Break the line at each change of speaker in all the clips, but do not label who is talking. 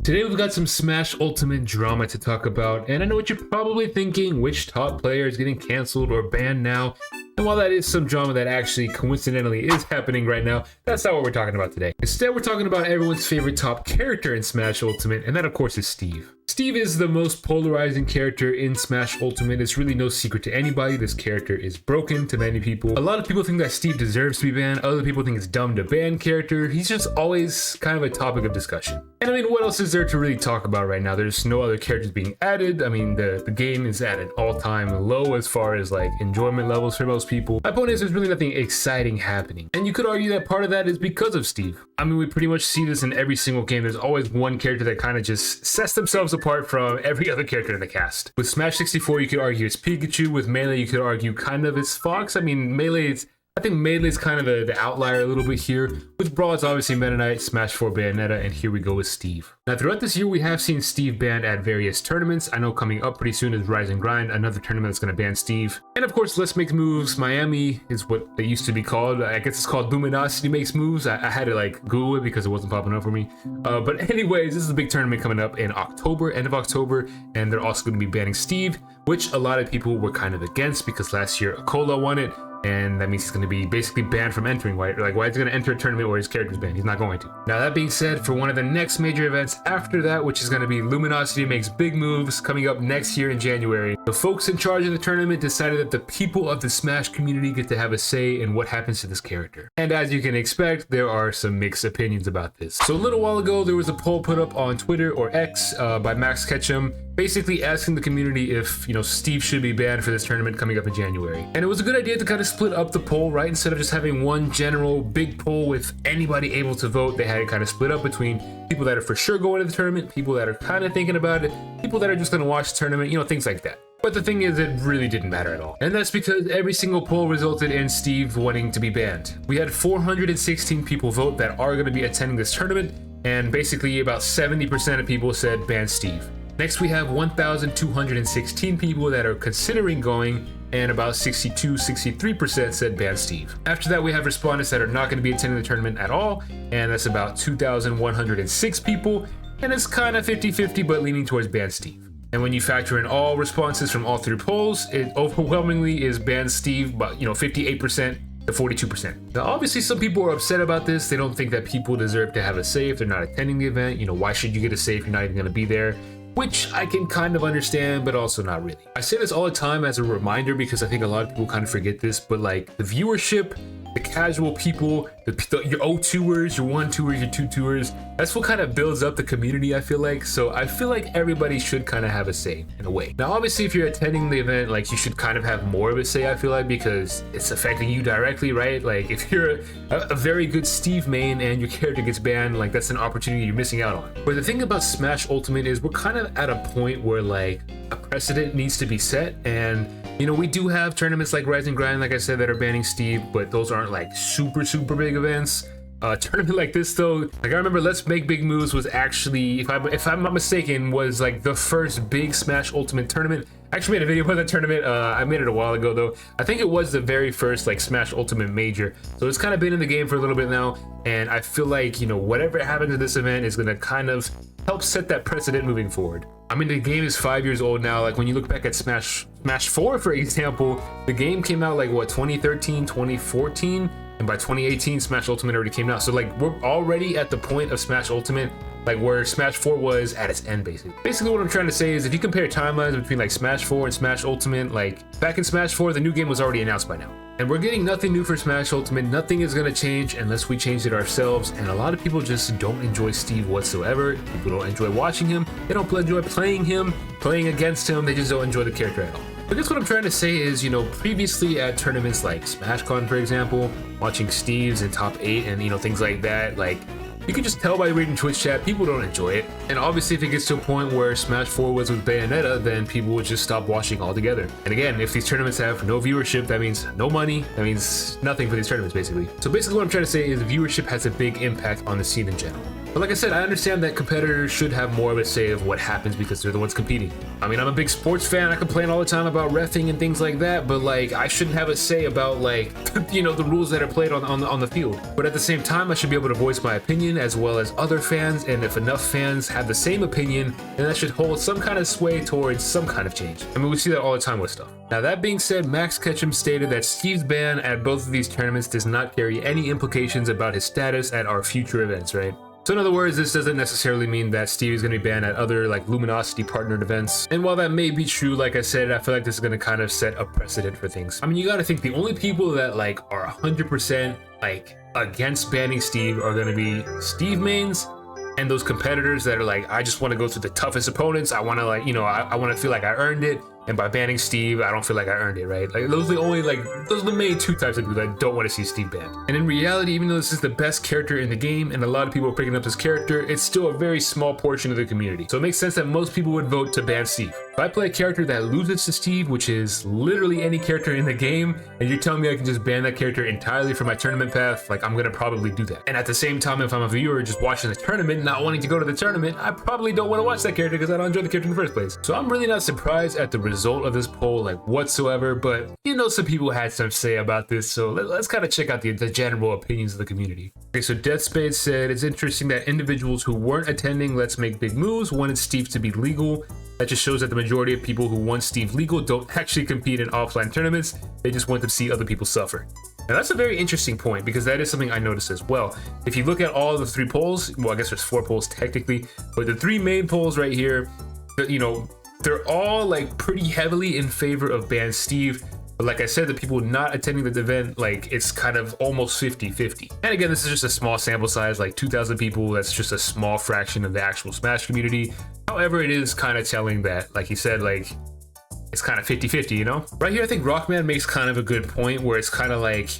Today we've got some Smash Ultimate drama to talk about, and I know what you're probably thinking, which top player is getting cancelled or banned now? And while that is some drama that actually coincidentally is happening right now, that's not what we're talking about today. Instead, we're talking about everyone's favorite top character in Smash Ultimate, and that of course is Steve. Steve is the most polarizing character in Smash Ultimate. It's really no secret to anybody. This character is broken to many people. A lot of people think that Steve deserves to be banned. Other people think it's dumb to ban character. He's just always kind of a topic of discussion. And I mean, what else is there to really talk about right now? There's no other characters being added. I mean, the game is at an all-time low as far as like enjoyment levels for most people. My point is there's really nothing exciting happening. And you could argue that part of that is because of Steve. I mean, we pretty much see this in every single game. There's always one character that kind of just sets themselves apart from every other character in the cast. With Smash 64, you could argue it's Pikachu. With Melee, you could argue kind of it's Fox. I mean, I think Melee is kind of the outlier a little bit here. With Brawl, it's obviously Meta Knight, Smash 4 Bayonetta, and here we go with Steve. Now, throughout this year, we have seen Steve banned at various tournaments. I know coming up pretty soon is Rise and Grind, another tournament that's going to ban Steve. And of course, Let's Make Moves Miami is what they used to be called. I guess it's called Luminosity Makes Moves. I had to like Google it because it wasn't popping up for me. But anyways, this is a big tournament coming up in October, end of October, and they're also going to be banning Steve, which a lot of people were kind of against because last year Akola won it. And that means he's going to be basically banned from entering. Why is he going to enter a tournament where his character's banned? He's not going to. Now, that being said, for one of the next major events after that, which is going to be Luminosity Makes Big Moves coming up next year in January, the folks in charge of the tournament decided that the people of the Smash community get to have a say in what happens to this character. And as you can expect, there are some mixed opinions about this. So a little while ago, there was a poll put up on Twitter or X by Max Ketchum, basically asking the community if, Steve should be banned for this tournament coming up in January. And it was a good idea to kind of split up the poll, right? Instead of just having one general big poll with anybody able to vote, they had it kind of split up between people that are for sure going to the tournament, people that are kind of thinking about it, people that are just going to watch the tournament, things like that. But the thing is, it really didn't matter at all. And that's because every single poll resulted in Steve wanting to be banned. We had 416 people vote that are going to be attending this tournament, and basically about 70% of people said ban Steve. Next, we have 1,216 people that are considering going, and about 63% said ban Steve. After that, we have respondents that are not going to be attending the tournament at all, and that's about 2,106 people, and it's kind of 50-50, but leaning towards ban Steve. And when you factor in all responses from all three polls, it overwhelmingly is ban Steve, but 58% to 42%. Now, obviously, some people are upset about this. They don't think that people deserve to have a say if they're not attending the event. Why should you get a say if you're not even going to be there? Which I can kind of understand, but also not really. I say this all the time as a reminder because I think a lot of people kind of forget this, but like the viewership, the casual people, your O2ers, your 1-2ers, your 2-2ers, that's what kind of builds up the community, I feel like. So I feel like everybody should kind of have a say in a way. Now, obviously, if you're attending the event, like you should kind of have more of a say, I feel like, because it's affecting you directly, right? Like if you're a very good Steve main and your character gets banned, like that's an opportunity you're missing out on. But the thing about Smash Ultimate is we're kind of at a point where like a precedent needs to be set, and we do have tournaments like Rise and Grind, like I said, that are banning Steve, but those aren't like super big events. A tournament like this though, like I remember Let's Make Big Moves was actually, if I'm not mistaken, was like the first big Smash Ultimate tournament. I actually made a video about that tournament. I made it a while ago though. I think it was the very first like Smash Ultimate major. So it's kind of been in the game for a little bit now, and I feel like, whatever happens at this event is gonna kind of help set that precedent moving forward. I mean, the game is 5 years old now. Like when you look back at Smash 4, for example, the game came out like what, 2013, 2014? And by 2018, Smash Ultimate already came out. So like we're already at the point of Smash Ultimate, like where Smash 4 was at its end, basically. Basically what I'm trying to say is if you compare timelines between like Smash 4 and Smash Ultimate, like back in Smash 4, the new game was already announced by now. And we're getting nothing new for Smash Ultimate. Nothing is gonna change unless we change it ourselves. And a lot of people just don't enjoy Steve whatsoever. People don't enjoy watching him. They don't enjoy playing him, playing against him. They just don't enjoy the character at all. I guess what I'm trying to say is, previously at tournaments like SmashCon, for example, watching Steves in top 8 and, things like that, like, you can just tell by reading Twitch chat, people don't enjoy it. And obviously, if it gets to a point where Smash 4 was with Bayonetta, then people would just stop watching altogether. And again, if these tournaments have no viewership, that means no money. That means nothing for these tournaments, basically. So basically what I'm trying to say is viewership has a big impact on the scene in general. But like I said, I understand that competitors should have more of a say of what happens because they're the ones competing. I mean, I'm a big sports fan. I complain all the time about reffing and things like that, but like I shouldn't have a say about like you know, the rules that are played on the field. But at the same time, I should be able to voice my opinion as well as other fans, and if enough fans have the same opinion, then that should hold some kind of sway towards some kind of change. I mean, we see that all the time with stuff. Now that being said, Max Ketchum stated that Steve's ban at both of these tournaments does not carry any implications about his status at our future events, right? So in other words, this doesn't necessarily mean that Steve is going to be banned at other like Luminosity partnered events. And while that may be true, like I said, I feel like this is going to kind of set a precedent for things. I mean, you got to think the only people that like are 100% like against banning Steve are going to be Steve mains and those competitors that are like, I just want to go through the toughest opponents. I want to like, you know, I want to feel like I earned it. And by banning Steve, I don't feel like I earned it, right? Like those are the main two types of people that don't want to see Steve banned. And in reality, even though this is the best character in the game and a lot of people are picking up this character, it's still a very small portion of the community. So it makes sense that most people would vote to ban Steve. If I play a character that loses to Steve, which is literally any character in the game, and you're telling me I can just ban that character entirely from my tournament path, like I'm gonna probably do that. And at the same time, if I'm a viewer just watching the tournament, not wanting to go to the tournament, I probably don't want to watch that character because I don't enjoy the character in the first place. So I'm really not surprised at the result of this poll like whatsoever, but you know, some people had some say about this, so let's kind of check out the general opinions of the community. Okay, so Deathspade said it's interesting that individuals who weren't attending Let's Make Big Moves wanted Steve to be legal. That just shows that the majority of people who want Steve legal don't actually compete in offline tournaments. They just want to see other people suffer. Now that's a very interesting point because that is something I noticed as well. If you look at all the 3 polls, well, I guess there's 4 polls technically, but the 3 main polls right here, you know, they're all like pretty heavily in favor of ban Steve. But like I said, the people not attending the event, like it's kind of almost 50-50. And again, this is just a small sample size, like 2,000 people. That's just a small fraction of the actual Smash community. However, it is kind of telling that, like he said, like it's kind of 50-50, you know? Right here, I think Rockman makes kind of a good point where it's kind of like,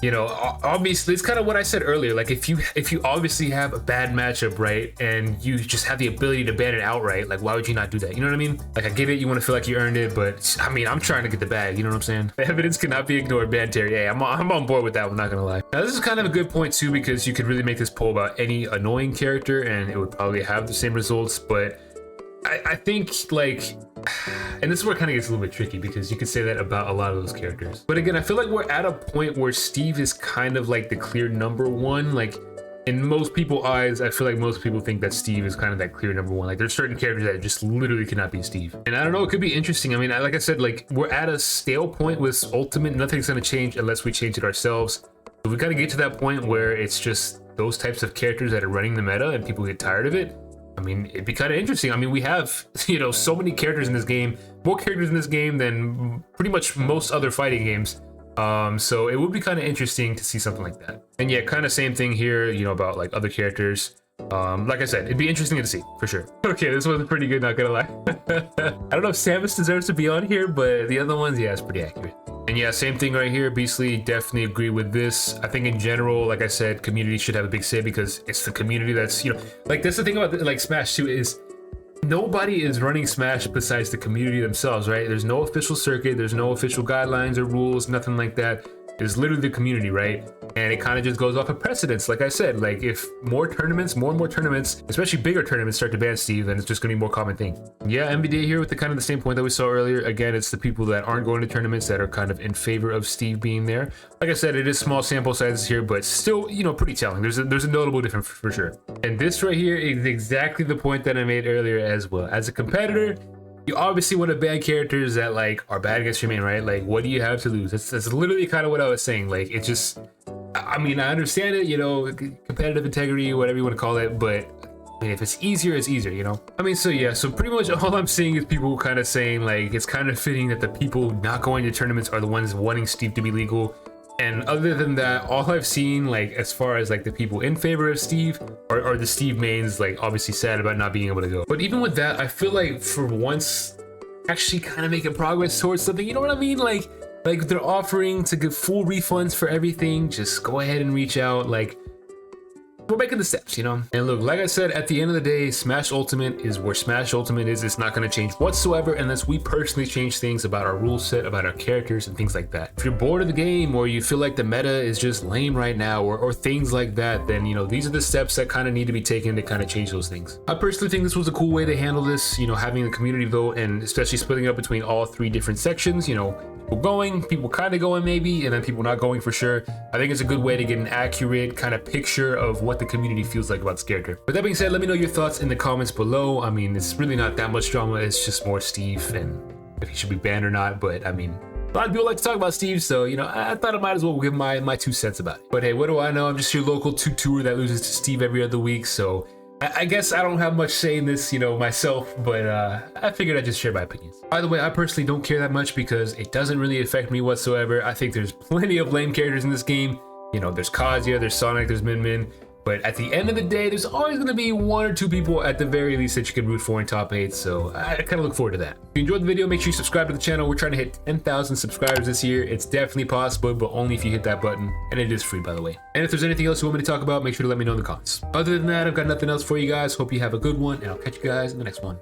you know, obviously it's kind of what I said earlier. Like if you obviously have a bad matchup, right, and you just have the ability to ban it outright, like why would you not do that? You know what I mean? Like I get it, you want to feel like you earned it, but I mean, I'm trying to get the bag. You know what I'm saying? The evidence cannot be ignored, ban Terry. Hey, I'm on board with that one, not gonna lie. Now this is kind of a good point too, because you could really make this poll about any annoying character and it would probably have the same results, but I think like, and this is where it kind of gets a little bit tricky because you could say that about a lot of those characters. But again, I feel like we're at a point where Steve is kind of like the clear #1. Like in most people's eyes, I feel like most people think that Steve is kind of that clear #1. Like there's certain characters that just literally cannot be Steve. And I don't know, it could be interesting. I mean, like I said, like we're at a stale point with Ultimate. Nothing's going to change unless we change it ourselves. So we got to get to that point where it's just those types of characters that are running the meta and people get tired of it. I mean, it'd be kind of interesting. I mean, we have, you know, so many characters in this game, more characters in this game than pretty much most other fighting games. So it would be kind of interesting to see something like that. And yeah, kind of same thing here, you know, about like other characters. Like I said, it'd be interesting to see for sure. Okay, this one's pretty good, not gonna lie. I don't know if Samus deserves to be on here, but the other ones, yeah, it's pretty accurate. And yeah, same thing right here. Beastly, definitely agree with this. I think in general, like I said, community should have a big say because it's the community that's, you know, like that's the thing about like Smash 2 is nobody is running Smash besides the community themselves, right? There's no official circuit, there's no official guidelines or rules, nothing like that. It's literally the community, right? And it kind of just goes off of precedence. Like I said, like if more and more tournaments, especially bigger tournaments, start to ban Steve, then it's just gonna be a more common thing. Yeah, MVD here with the kind of the same point that we saw earlier. Again, it's the people that aren't going to tournaments that are kind of in favor of Steve being there. Like I said, it is small sample sizes here, but still, you know, pretty telling. There's a notable difference for sure. And this right here is exactly the point that I made earlier as well. As a competitor, you obviously want to ban characters that like are bad against your main, right? Like, what do you have to lose? That's literally kind of what I was saying. Like, it just, I mean, I understand it, you know, competitive integrity, whatever you want to call it, but I mean, if it's easier, you know? I mean, so yeah, so pretty much all I'm seeing is people kind of saying like, it's kind of fitting that the people not going to tournaments are the ones wanting Steve to be legal. And other than that, all I've seen, like, as far as like the people in favor of Steve are the Steve mains, like obviously sad about not being able to go. But even with that, I feel like for once, actually kind of making progress towards something, you know what I mean? Like they're offering to give full refunds for everything. Just go ahead and reach out. Like, we're making the steps, you know? And look, like I said, at the end of the day, Smash Ultimate is where Smash Ultimate is. It's not going to change whatsoever unless we personally change things about our rule set, about our characters, and things like that. If you're bored of the game, or you feel like the meta is just lame right now, or things like that, then, you know, these are the steps that kind of need to be taken to kind of change those things. I personally think this was a cool way to handle this, you know, having the community vote, and especially splitting up between all 3 different sections, you know, people going, people kind of going maybe, and then people not going for sure. I think it's a good way to get an accurate kind of picture of what the community feels like about this character. With that being said, let me know your thoughts in the comments below. I mean, it's really not that much drama. It's just more Steve and if he should be banned or not. But I mean, a lot of people like to talk about Steve, so, you know, I thought I might as well give my 2 cents about it. But hey, what do I know? I'm just your local tutor that loses to Steve every other week, so I guess I don't have much say in this, you know, myself, but I figured I'd just share my opinions. By the way, I personally don't care that much because it doesn't really affect me whatsoever. I think there's plenty of lame characters in this game. You know, there's Kazuya, there's Sonic, there's Min Min. But at the end of the day, there's always going to be 1 or 2 people at the very least that you can root for in top 8. So I kind of look forward to that. If you enjoyed the video, make sure you subscribe to the channel. We're trying to hit 10,000 subscribers this year. It's definitely possible, but only if you hit that button. And it is free, by the way. And if there's anything else you want me to talk about, make sure to let me know in the comments. Other than that, I've got nothing else for you guys. Hope you have a good one, and I'll catch you guys in the next one.